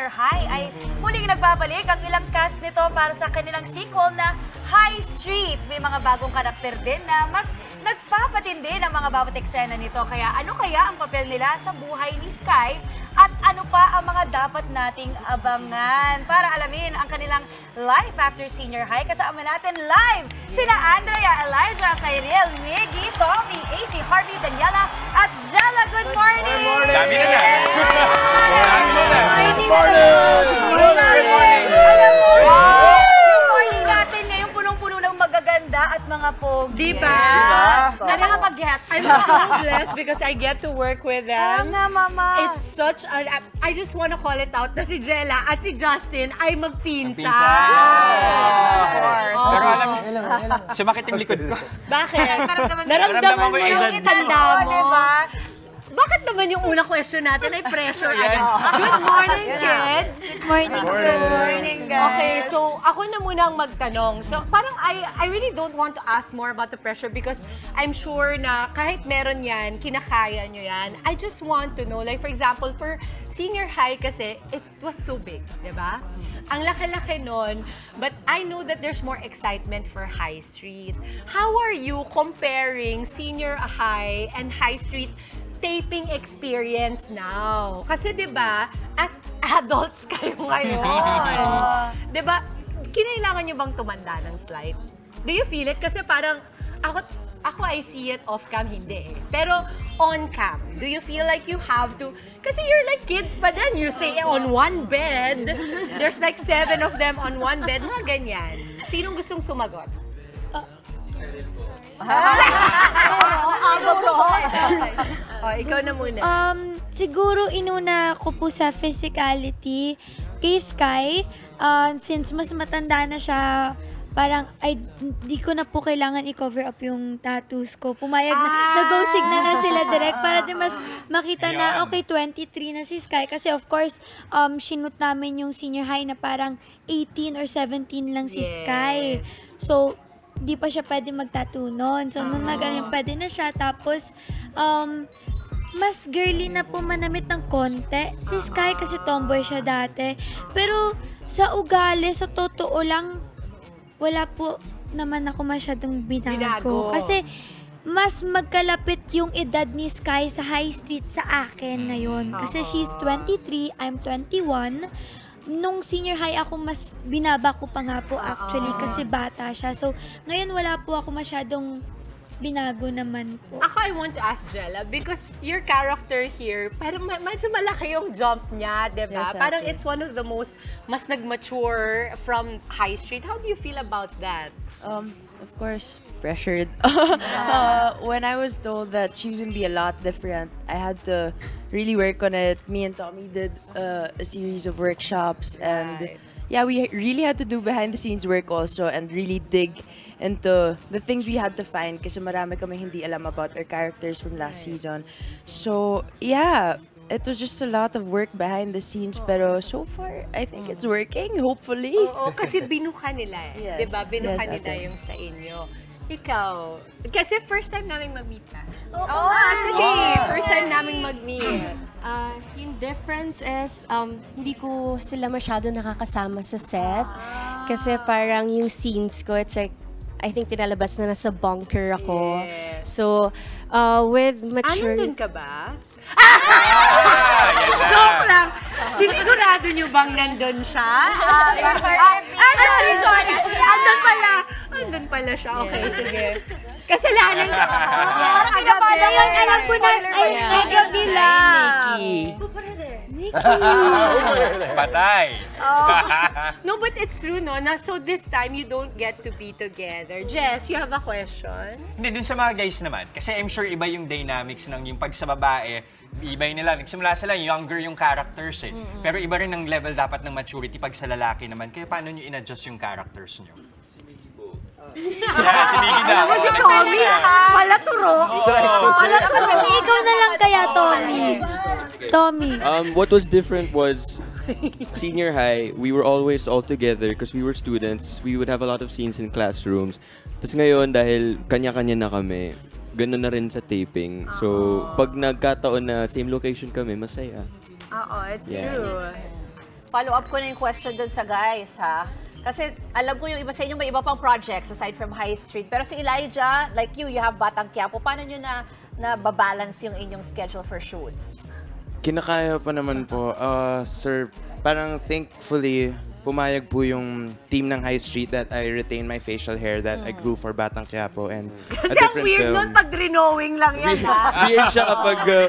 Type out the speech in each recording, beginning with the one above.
Senior High ay muling nagbabalik ang ilang cast nito para sa kanilang sequel na High Street. May mga bagong karakter din na mas nagpapatindi ng mga bawat eksena nito. Kaya ano kaya ang papel nila sa buhay ni Sky? At ano pa ang mga dapat nating abangan? Para alamin ang kanilang life after Senior High, kasama natin live sina Andrea, Elijah, Cyril, Miggy, Tommy, AC, Harvey, Daniela, at Jella. Good morning! Good morning! Dami na yan! Good morning! Good morning! Alam mo, yung morning natin ngayon punong-puno ng magaganda at mga pogi. Diba? Nakakapag-get. I'm so blessed because I get to work with them. Mama. It's such a... I just want to call it out na si Jella at si Justin ay magpinsa. Of course. Pero alam mo, sumakit yung likod ko. Bakit? Naramdaman mo yung yung tanda mo. Diba? Bakit naman yung unang question natin ay pressure? Good morning, kids! Good morning. Good morning, guys. Okay, so ako na muna ang magtanong. So parang I really don't want to ask more about the pressure because I'm sure na kahit meron yan, kinakaya nyo yan. I just want to know, like for example, for Senior High kasi, it was so big, di ba? Ang laki-laki nun, but I know that there's more excitement for High Street. How are you comparing Senior High and High Street taping experience now? Kasi 'di ba, as adults kayo ngayon. 'Di ba? Kinailangan niyo bang tumanda ng slight? Do you feel it? Kasi parang ako I see it off cam, hindi eh. Pero on cam, do you feel like you have to? Kasi you're like kids pa din. You stay on one bed. There's like 7 of them on one bed. Mga ganyan. Sinong gustong sumagot? Ikaw na muna. Siguro inuna ko po sa physicality kay Sky. Since mas matanda na siya, parang di ko na po kailangan i-cover up yung tattoos ko. Pumayag na, nag-go signal na sila direct para din mas makita na, okay, 23 na si Sky. Kasi of course, shoot namin yung Senior High na parang 18 or 17 lang si Sky. So, di pa siya pwede mag-tattoo nun. So, nung nag-ano, pwede na siya. Tapos, mas girly na po manamit ng konti. Si Sky kasi tomboy siya dati. Pero, sa ugali, sa totoo lang, wala po naman ako masyadong binago. Kasi, mas magkalapit yung edad ni Sky sa High Street sa akin ngayon. Kasi she's 23, I'm 21. Nung Senior High ako, mas binaba ko pa nga po actually kasi bata siya. So, ngayon wala po ako masyadong binago naman po. Ako, I want to ask Jella because your character here, parang medyo malaki yung jump niya, diba? Yes, parang it's one of the mas nag-mature from High Street. How do you feel about that? Of course, pressured. When I was told that she was gonna be a lot different, I had to really work on it. Me and Tommy did a series of workshops, and yeah, we really had to do behind-the-scenes work also, and really dig into the things we had to find kasi marami kami hindi alam about our characters from last season. So yeah, it was just a lot of work behind the scenes, pero so far, I think it's working, hopefully. Oo, kasi binuka nila eh. Yes. Diba? Binuka Yes, nila ate. yung sa inyo. Ikaw, kasi first time namin mag-meet na. Oo, actually, first time namin mag-meet. Yung difference is, hindi ko sila masyado nakakasama sa set. Kasi parang yung scenes ko, it's like, I think pinalabas na nasa bunker ako. Yes. So, with maturity... Nandun ka ba? Joke lang! Sinigurado niyo bang nandun siya? Sorry. Andun pala siya. Okay, sige. Kasalanan ka. Alam ko na, Gabi lang. Nikki. Patay! No, but it's true, no? So this time, you don't get to be together. Jess, you have a question? Hindi, dun sa mga guys naman. Kasi I'm sure iba yung dynamics ng yung pag sa babae, iba yun nila. Nagsimula sila, younger yung characters eh. Pero iba rin ang level dapat ng maturity pag sa lalaki naman. Kaya paano nyo in-adjust yung characters nyo? Si Miggy daw. Si Tommy, palaturo. Ikaw na lang kaya, Tommy. What was different was Senior High, we were always all together because we were students. We would have a lot of scenes in classrooms. Tapos ngayon, dahil kanya-kanya na kami, ganun na rin sa taping. So, pag nagkataon na same location kami, masaya. Oo, it's true. follow up ko na yung question dun sa guys, ha? Kasi alam ko yung iba sa inyo may iba pang projects aside from High Street. Pero si Elijah, like you have Batang Quiapo. Paano nyo na babalance yung inyong schedule for shoots? Kinakaya pa naman po. Sir, parang thankfully, pumayag po yung team ng High Street that I retain my facial hair that I grew for Batang Quiapo and a Kasi ang different weird film. nun pag renowing lang yan, ha? Weird siya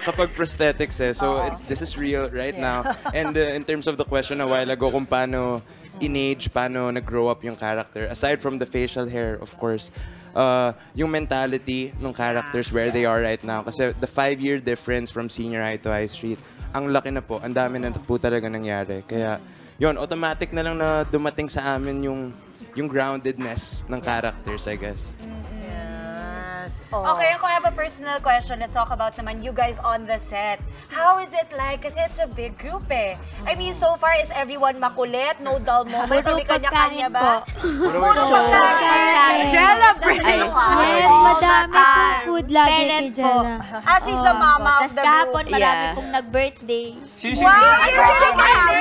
kapag prosthetics eh. So this is real right now. And in terms of the question a while ago kung paano in-age, paano nag-grow up yung character, aside from the facial hair, of course, yung mentality ng characters where they are right now. Kasi the 5-year difference from senior high to High Street, ang laki na po. Ang dami na po talaga nangyari. Kaya, yun, automatic na lang na dumating sa amin yung groundedness ng characters, I guess. Okay, ako have a personal question. Let's talk about naman you guys on the set. How is it like? Kasi it's a big group eh. I mean, so far, is everyone makulit? No dull moment? Puro May kanya-kanya pagkain ba? po. Puro pagkain. Jella, bring Yes, madami pong food lagi kay Parent po. Jella. As is the mama of Tapos the kahapon, group. marami Yeah. pong nag-birthday. Wow!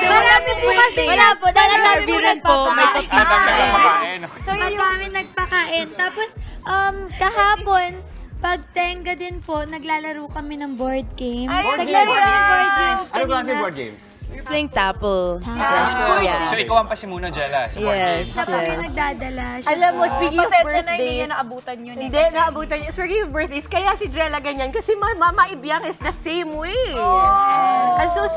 Marami po kasi Wala po, dahil ang dami po Rin po, may nagpapakain. pa-pizza. So, yun yung... Madami nagpakain. Tapos, kahapon, pag tenga din po, naglalaro kami ng board games. Ay, Naglaro kami ng board games Ano klase kanina. board games? We're playing Tapple. Yeah. So ikaw ang pasimuno, Jella, sa board games. Yes, Siya po yung yes. nagdadala. Siya Alam mo, po. speaking of Pasensya na, hindi birthdays, niya naabutan yun. Hindi, naabutan niya. Speaking of birthdays, kaya si Jella ganyan. Kasi Mama Ibiang is the same way. And so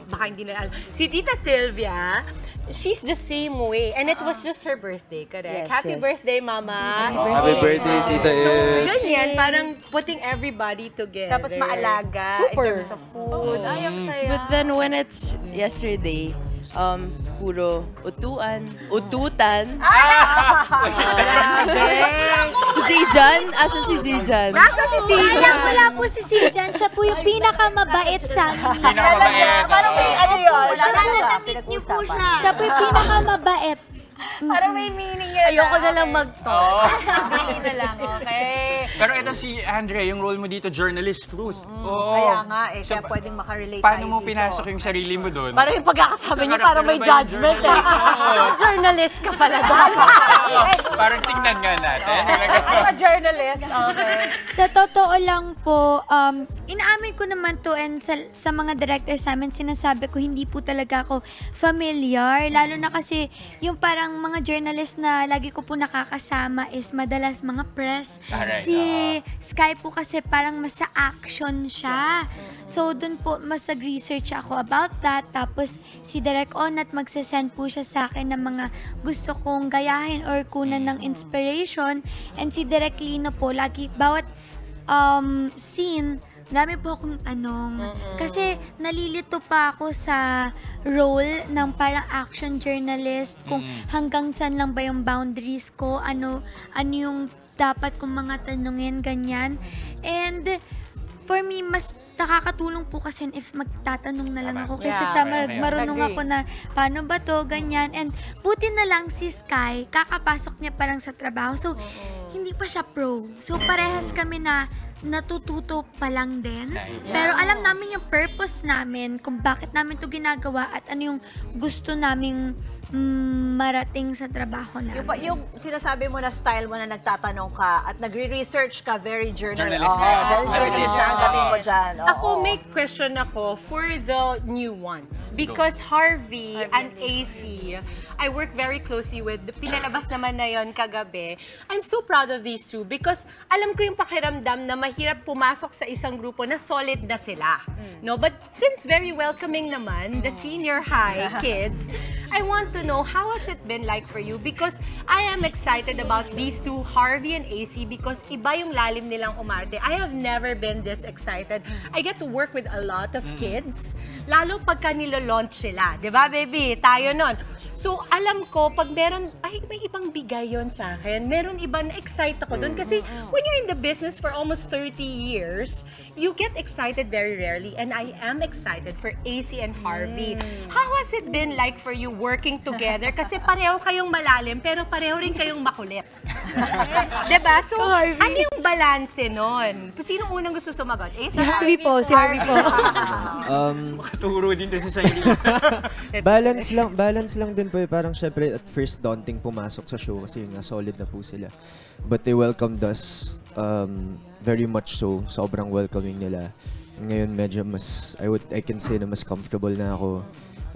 baka hindi na alam. Si Tita Sylvia, she's the same way. And it was just her birthday, correct? Yes, Happy yes. birthday, Mama. Happy birthday, Tita So, Ed. ganyan, parang putting everybody together. Tapos maalaga Super. in terms of food. Ay, ang saya. But then when it's yesterday, puro utuan. Si Jan? Asan si Zijan? Nasa si Sylvia? Wala po si Sijan. Siya po yung pinakamabait sa amin lahat. Pinakamabait. Parang may ano yun. Nalatamit niyo po siya. Siya po yung pinakamabait. Parang may meaning yun. Ayoko na lang mag-talk. Hindi na lang, okay. Pero ito si Andre, yung role mo dito, journalist, Ruth. Oo. Kaya nga eh, So, kaya pwedeng makarelate Paano tayo mo dito. pinasok yung sarili mo doon? Parang yung pagkakasabi Sa niyo, parang may karakter ba yung judgment eh. journalist? So, journalist ka pala doon. Parang tingnan nga natin. I'm a journalist, okay. Sa totoo lang po, inaamin ko naman to and sa mga directors namin, sinasabi ko hindi po talaga ako familiar. Lalo na kasi yung parang mga journalist na lagi ko po nakakasama is madalas mga press. Alright, Si Sky po kasi parang mas sa action siya. So dun po mas nag-research ako about that. Tapos si Direk Onat magsasend po siya sa akin ng mga gusto kong gayahin or kunan ng inspiration. And si Direk Lino po, lagi bawat scene, dami po akong tanong. Kasi nalilito pa ako sa role ng parang action journalist, kung hanggang saan lang ba yung boundaries ko, ano yung dapat kong mga tanungin, ganyan. And for me, mas nakakatulong po kasi if magtatanong na lang ako kaysa sa marunong ako na paano ba to, ganyan. And buti na lang si Sky, kakapasok niya pa lang sa trabaho. So, hindi pa siya pro. So, parehas kami na natututo pa lang din. Pero alam namin yung purpose namin, kung bakit namin to ginagawa at ano yung gusto naming marating sa trabaho namin. Yung sinasabi mo na style mo na nagtatanong ka at nagre-research ka, very Journalist journalist. na. Very journalist na ang dating mo dyan. Ako, may question ako for the new ones. Because Harvey and AC, I work very closely with. Pinalabas naman na yon kagabi. I'm so proud of these two because alam ko yung pakiramdam na mahirap pumasok sa isang grupo na solid na sila. No, but since very welcoming naman, the senior high kids, I want to know how has it been like for you because I am excited about these two, Harvey and AC, because iba yung lalim nilang umarte. I have never been this excited. I get to work with a lot of kids, lalo pagka nilo-launch sila. 'Di ba, baby? Tayo nun. So, alam ko, pag meron, may ibang bigay yon sa akin. Meron iba na excite ako doon. Kasi when you're in the business for almost 30 years, you get excited very rarely. And I am excited for AC and Harvey. How has it been like for you working together? Kasi pareho kayong malalim, pero pareho rin kayong makulit. Diba? So, ano yung balanse nun? Sino unang gusto sumagot? Si Harvey po, si Harvey po. Makaturo din kasi sa inyo. Balance lang din po eh. Parang syempre at first daunting pumasok sa show kasi yun nga solid na po sila. But they welcomed us very much so. Sobrang welcoming nila. Ngayon medyo mas, I can say na mas comfortable na ako.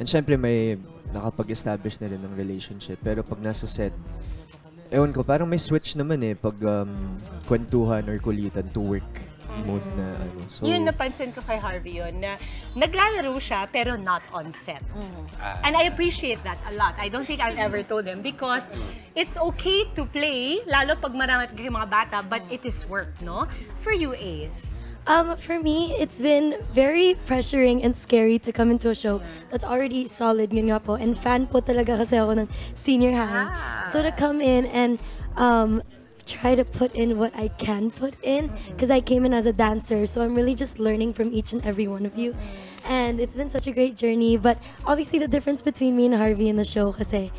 And syempre may nakapag-establish na rin ng relationship. Pero pag nasa set, ewan ko, parang may switch naman eh pag kwentuhan or kulitan to work mode na ano. So, yun napansin ko kay Harvey yun, na naglalaro siya pero not on set. And I appreciate that a lot. I don't think I've ever told him because it's okay to play, lalo pag marami kayong mga bata, but it is work, no? For you, Ace. For me, it's been very pressuring and scary to come into a show that's already solid, yun nga po. And fan po talaga kasi ako ng senior high. So to come in and try to put in what I can put in, because I came in as a dancer, so I'm really just learning from each and every one of you. And it's been such a great journey, but obviously the difference between me and Harvey in the show, kasi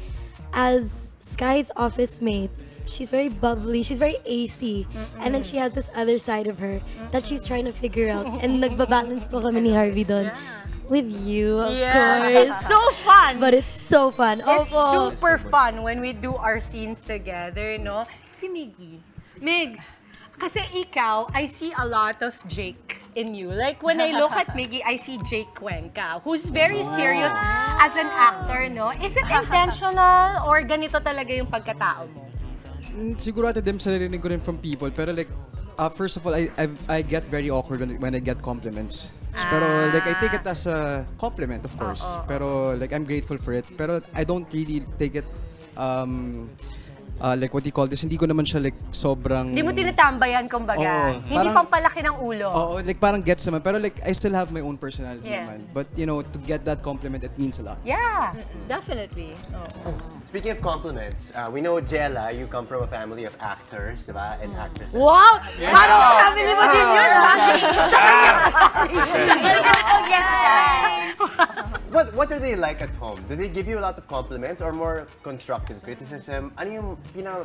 as Sky's office mate, she's very bubbly, she's very AC, and then she has this other side of her that she's trying to figure out, and nagbabalance po kami ni Harvey doon. With you, of course. It's so fun! But it's so fun. It's super fun when we do our scenes together, no? Si Miggy. Migs, kasi ikaw, I see a lot of Jake in you. Like, when I look at Miggy, I see Jake Cuenca, who's very serious as an actor, no? Is it intentional or ganito talaga yung pagkatao mo? Siguro ate Dem, sarilinig ko rin from people. Pero like, first of all, I get very awkward when I get compliments. Pero like, I take it as a compliment, of course. Pero like, I'm grateful for it. Pero I don't really take it, like what you call this, hindi ko naman siya like sobrang... Hindi mo tinatambayan, kumbaga. Hindi parang, pampalaki ng ulo. Oo, like parang gets naman. Pero like, I still have my own personality naman. But you know, to get that compliment, it means a lot. Yeah, definitely. Speaking of compliments, we know, Jella, you come from a family of actors, diba? And actresses. Wow! Parang family mo din yun, What are they like at home? Do they give you a lot of compliments or more constructive criticism? Ano yung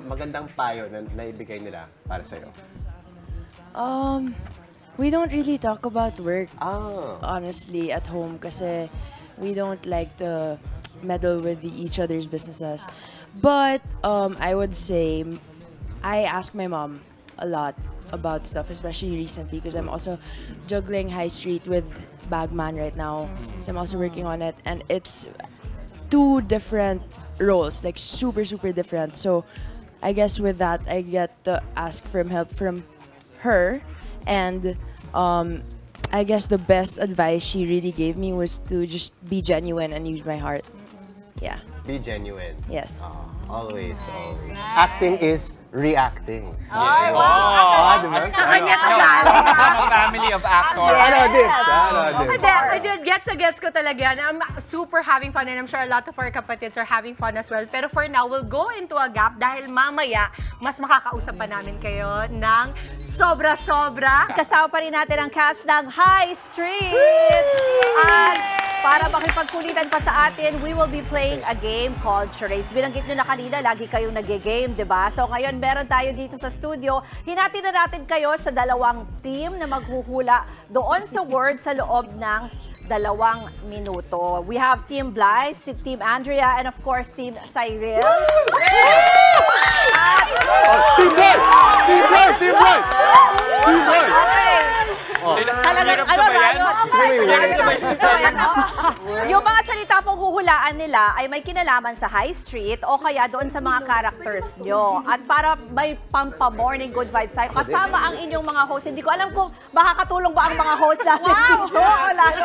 magandang payo na naibigay nila para sa'yo? We don't really talk about work, honestly, at home kasi we don't like to meddle with each other's businesses. But I would say I ask my mom a lot about stuff, especially recently because I'm also juggling High Street with Bagman right now. So I'm also working on it, and it's two different roles, like super different. So I guess with that I get to ask for help from her, and I guess the best advice she really gave me was to just be genuine and use my heart. Yeah. Be genuine. Yes. Always. Acting is reacting. Ay, wow! Family of actors. Gets ko talaga yan. I'm super having fun and I'm sure a lot of our kapatids are having fun as well. Pero for now, we'll go into a gap dahil mamaya, mas makakausap pa namin kayo ng sobra-sobra. Kasama pa rin natin ang cast ng High Street. At para makipagkulitan pa sa atin, we will be playing a game called Charades. Binanggit nyo na kanina, lagi kayong nag-game, di ba? So ngayon, meron tayo dito sa studio. Hinati na natin kayo sa dalawang team na maghuhula doon sa word sa loob ng 2 minuto. We have Team Blythe, si Team Andrea, and of course, Team Cyril. Team Blythe! Team Blythe! Team Blythe! Team Blythe! Okay. Talagang, yung mga salita pong huhulaan nila ay may kinalaman sa High Street o kaya doon sa mga characters nyo. At para may pampa-morning good vibes tayo, kasama ang inyong mga host. Hindi ko alam kung makakatulong ba ang mga host natin dito. O lalo,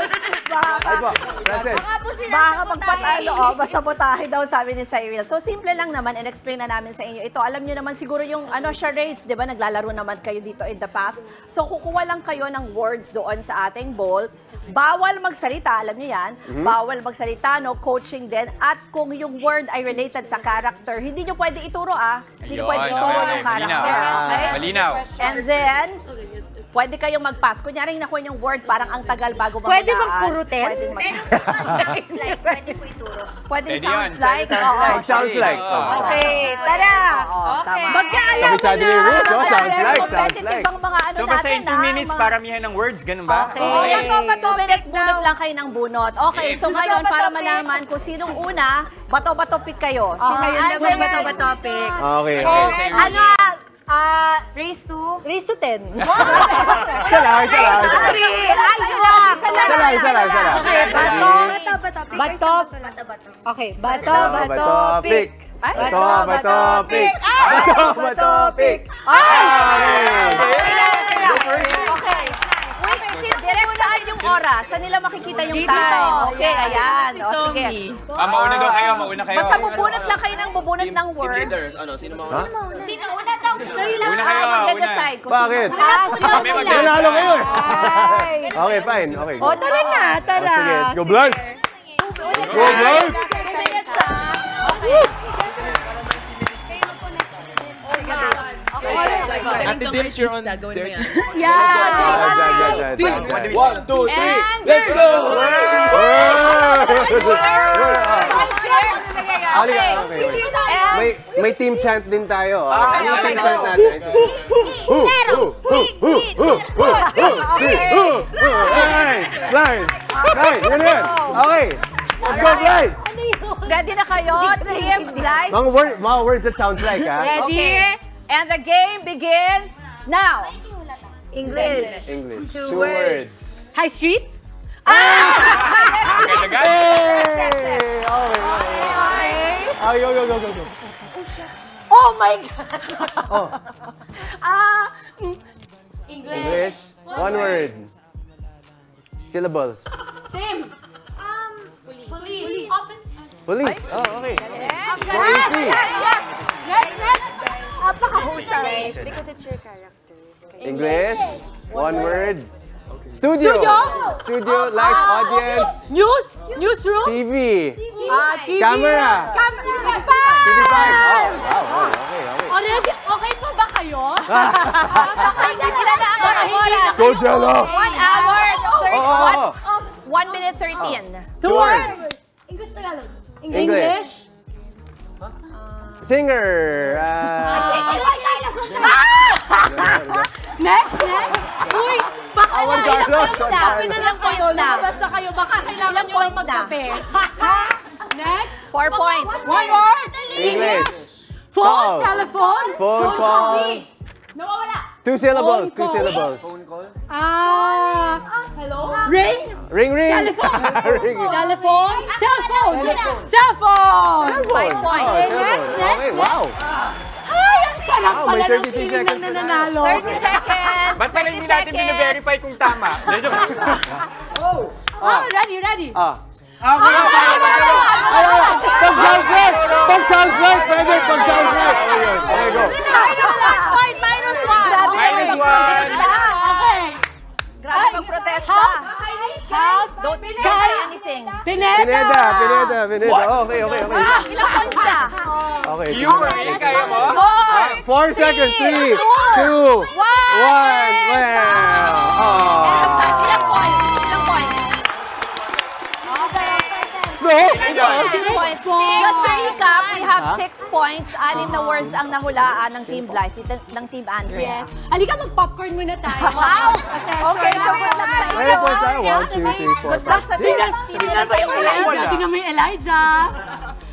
baka magpatalo. Masabotahe daw, sabi ni Cyril. So, simple lang naman, and explain na namin sa inyo ito. Alam nyo naman siguro yung charades, di ba? Naglalaro naman kayo dito in the past. So, kukuha lang kayo ng words doon sa ating ball. Bawal magsalita, alam niyo yan. Bawal magsalita, no coaching din. At kung yung word ay related sa character, hindi niyo pwede ituro, Hindi niyo pwede ituro yung character. Okay? Malinaw. And then, Pwede kayong mag-pass. Kunyari, nakuha yung word, parang ang tagal bago mahulaan. Pwede magpurutin? Pwede mag-pass. Pwede po ituro. Pwede Pwede sounds yun. like. Sounds like. Okay, tara. Okay. Magkaalam Kabisado na yung rules, no? Sounds like. Competitive ang mga ano So basta natin, in 2 minutes, paramihan ng words, ganun ba? Okay. Okay. 2 minutes, bunot lang kayo ng bunot. Okay, so ngayon, Bato-bato para pick. malaman kung sinong una, bato-bato pick kayo. Sino Ngayon yung naman ba ito ba topic? Okay, Oh, okay. ano? Raise to 10. Isa lang. Okay, bato. Okay, bato, pick. Bato, pick. pick. Okay. Wait, direct saan yung oras? Saan nila makikita yung time? Okay, ayan. O, sige. Mauna daw kayo, mauna kayo. Basta bubunot lang kayo ng bubunot ng words. Sino una daw? Una kayo, Magde-decide kung Bakit? Kami Nanalo kayo eh. Okay, fine. Okay. O, tara na, tara. Sige, let's go, Blanc. Go, Blanc. 2 minutes, ha? Okay. Ate Dims, you're on there. Yeah. 1, 2, 3. And Let's go! Okay. May team chant din tayo. Ano yung team chant natin? Blind! Yan yan! Okay! Let's go, Blind! Ready na kayo? Team Blind? Mga words that sounds like, ha? Okay. And the game begins now. English. English. 2 2 words. High Street? Agad-agad. Okay. Go. Oh my God! English. 1 word. Syllables. Police. Police. Oh, okay. Next. More easy. Napakahusay. Because it's your character. English. 1 word. Studio. Studio, live audience. Newsroom? TV. TV. Camera. TV5! TV5. Oh, wow. Okay. Already, okay pa ba kayo? Ilan na ang oras? Go, Jello. 1 hour. Oh. 1 minute 13. 2 words. English Tagalog. English. Singer. Next. Uy, baka Juan ilang Carlos. points na. Ilang points na? Lumabas na kayo. Baka kailangan Ilang nyo points na? magkape. Next. 4 points. 1 word. English. Phone. Call. Telephone. Phone call. Nawawala. 2 syllables. Phone 2 syllables. Hello? Ring. Ring. Telephone. Ring. Telephone. Cellphone. 5 points. Okay, wow. Ay, ang sarap Wow, pala may ng 33 feeling seconds ng na. nananalo. 30 seconds. Ba't pala hindi natin 30 seconds. bine-verify kung tama? Oh, ready. Pag-sounds like. Pwede, pag-sounds like. Okay, go. Minus one. Minus 1. Okay. Grabe mag-protesta. House. Don't say anything. Pineda. Pineda. Oh, okay. Ilang points na? Okay. You, kaya mo? 4 seconds. 3, 2, 1. Well. Ilang points? No. Points. Just to recap, we have 6 points. 6 na words ang nahulaan ng Team Blythe, ng Team Andrea. Halika, mag-popcorn muna tayo. Wow! Okay, so good luck sa May inyo. points tayo. 1, 2, 3, 4, Good luck sa team. Tingnan sa yung Elijah. Tingnan mo yung Elijah.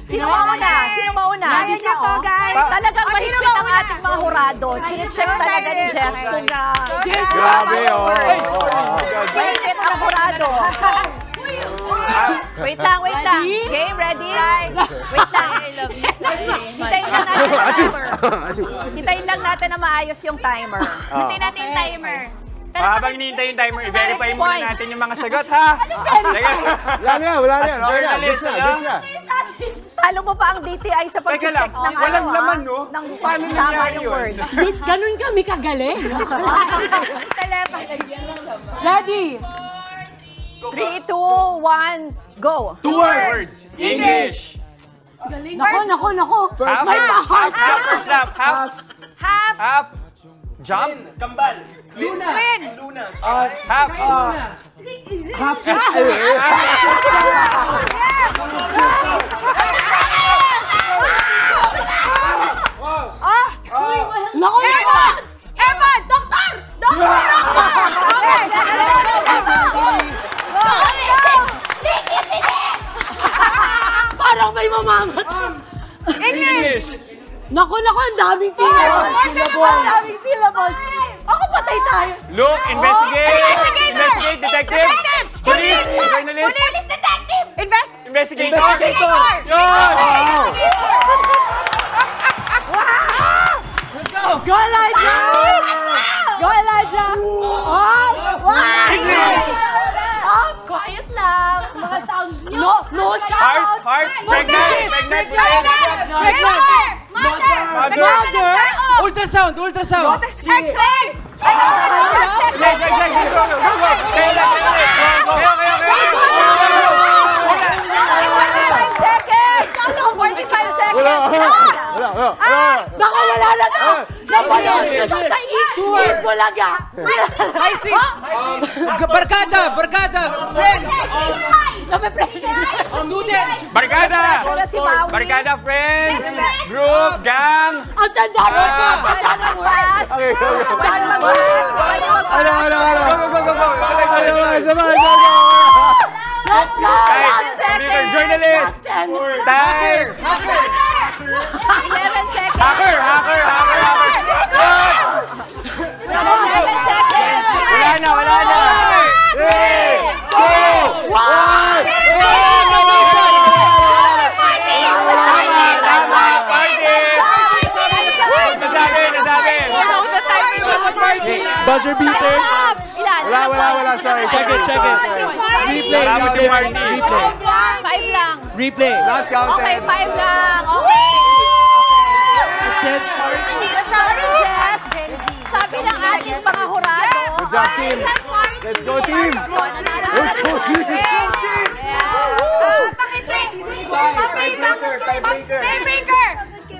Sino mauna? Talagang mahigpit ang ating mga hurado. Chine-check talaga ni Jess kung Grabe, oh. mahigpit ang hurado. Wait lang. Game, ready? Wait lang. Hintayin lang natin ang timer. Hintayin lang natin na maayos yung timer. Hintayin natin yung timer. Habang hinihintay yung timer, i-verify muna natin yung mga sagot, ha? Wala na. As journalist, Talo mo pa ang DTI sa pag-check lang, ng walang laman, no? Ng Paano tama nangyari yung yun? words. Ganun kami kagaling. Ready? 3, 2, 1, go. 2 words. English. Nako. Half. Half. First half. Half. Jump? Kambal. Luna. Luna. Half. Naku, Evan! Evan! Doktor! Doktor! Parang may mamamat. English! Naku, ang daming syllables. Ang daming syllables. Ako, patay tayo. Look, investigate! Investigate, detective! Police! Journalist! Police detective! Investigator! Yun! Go, Elijah! Go, Elijah! English! Quiet lang. Mga sound nyo. No sound. Heart! Pregnant! Mother! Ultrasound! X-ray! Baka wala na to! Napalos na to sa Bulaga! High Street! Barkada! Friends! Students! Barkada! Si Maui. Barkada, friends! Group, gang! Ang tanda mo pa! Magwas. Let's go! Computer journalist! Time! 11 seconds. Hacker! 11 seconds. Wala na! 3, 2, 1! Tama! Party! Nasabi! Buzzer beater. Wala. Sorry. Check it. Replay. Salamat yung party. 5 lang. Replay. Not counted. Okay, 5 lang. Okay. Hindi kasama ni Jess. Sabi ng ating mga hurado. Good job, team. Let's go, team. Tiebreaker!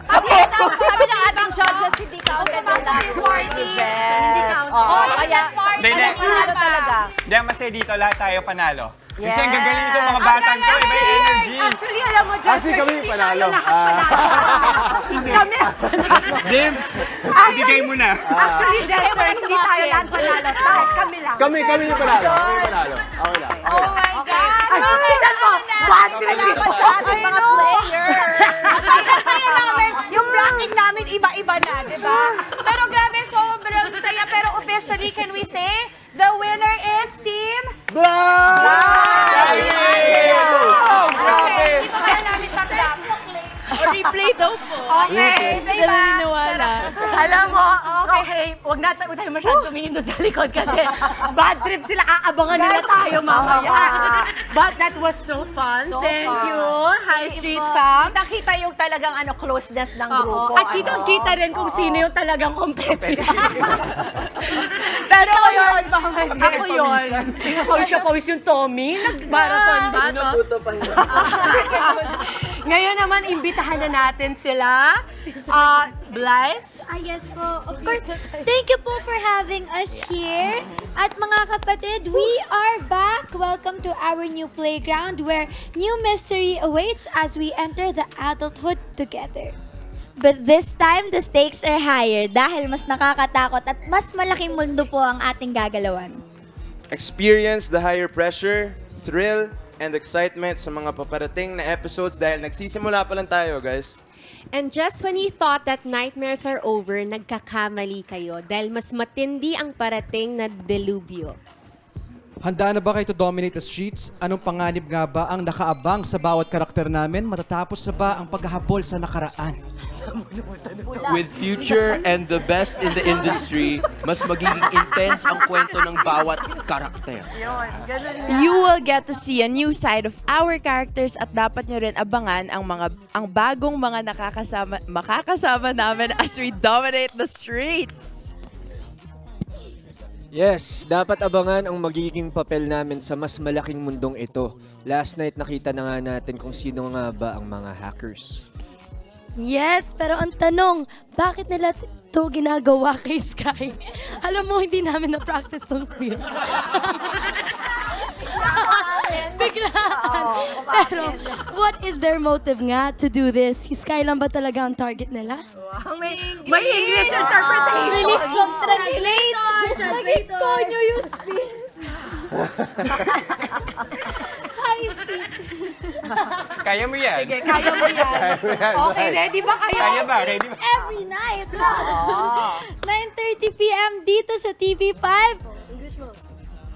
Sabi ng ating judges, hindi counted yung last word ni Jess. Oo, kaya panalo talaga. Hindi, ang masaya dito, lahat tayo panalo. Kasi ang gagaling nito mga batang to, iba yung energy. Actually, alam mo, Jess, Actually, kami panalo. Kami James, ibigay mo na. Actually, Jess, hindi tayo lahat panalo. Kami lang. Kami yung panalo. Okay lang. Oh my God! Ang tingnan mo! Bad trip! Salamat sa ating mga players. Kaya namin, yung blocking namin iba-iba na, di ba? Pero grabe, sobrang saya. Pero officially, can we say, the winner is Team Grabe! Okay, hindi pa kaya namin takdap. Replay daw po. Okay, Hindi diba? na niniwala. Alam mo, okay, huwag na tayo masyadong tumingin doon sa likod kasi bad trip sila. Aabangan nila tayo mamaya. But that was so fun. Thank you, High Street Fam. Kita yung talagang closeness ng grupo. At kitang-kita rin kung sino yung talagang competitive. Pero yun, ako yun. Pawis yung Tommy. Nag-marathon ba? Pinuputo pa yun. Ngayon naman, imbitahan na natin sila. Blythe? Yes po. Of course, thank you po for having us here. At mga kapatid, we are back. Welcome to our new playground where new mystery awaits as we enter the adulthood together. But this time, the stakes are higher dahil mas nakakatakot at mas malaking mundo po ang ating gagalawan. Experience the higher pressure, thrill, and excitement sa mga paparating na episodes dahil nagsisimula pa lang tayo, guys. And just when you thought that nightmares are over, nagkakamali kayo dahil mas matindi ang parating na delubyo. Handa na ba kayo to dominate the streets? Anong panganib nga ba ang nakaabang sa bawat karakter namin? Matatapos na ba ang paghahabol sa nakaraan? With future and the best in the industry, mas magiging intense ang kwento ng bawat karakter. You will get to see a new side of our characters at dapat nyo rin abangan ang bagong mga makakasama namin as we dominate the streets. Yes, dapat abangan ang magiging papel namin sa mas malaking mundong ito. Last night nakita na nga natin kung sino nga ba ang mga hackers. Yes, pero ang tanong, bakit nila ito ginagawa kay Sky? Alam mo, hindi namin na-practice tong skills. Biglaan. Pero, what is their motive nga to do this? Si Sky lang ba talaga ang target nila? May English interpretation. Release from translate. Naging konyo yung spins. Hi, Steve. Kaya mo yan. Sige, kaya mo yan. Okay, ready ba kayo? Kaya ba? Ready ba? Every night. 9:30 p.m. dito sa TV5.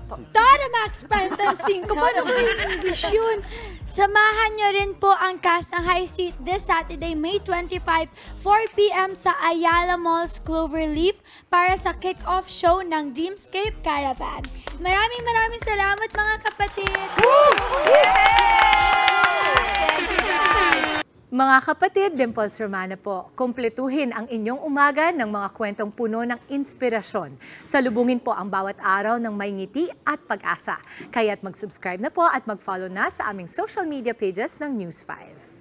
Totamax Primetime 5. Paano ba yung English yun? Samahan nyo rin po ang cast ng High Street this Saturday, May 25, 4 p.m. sa Ayala Malls Cloverleaf para sa kick-off show ng Dreamscape Caravan. Maraming salamat mga kapatid! Mga kapatid, Dimples Romana po, kumpletuhin ang inyong umaga ng mga kwentong puno ng inspirasyon. Salubungin po ang bawat araw ng may ngiti at pag-asa. Kaya't mag-subscribe na po at mag-follow na sa aming social media pages ng News 5.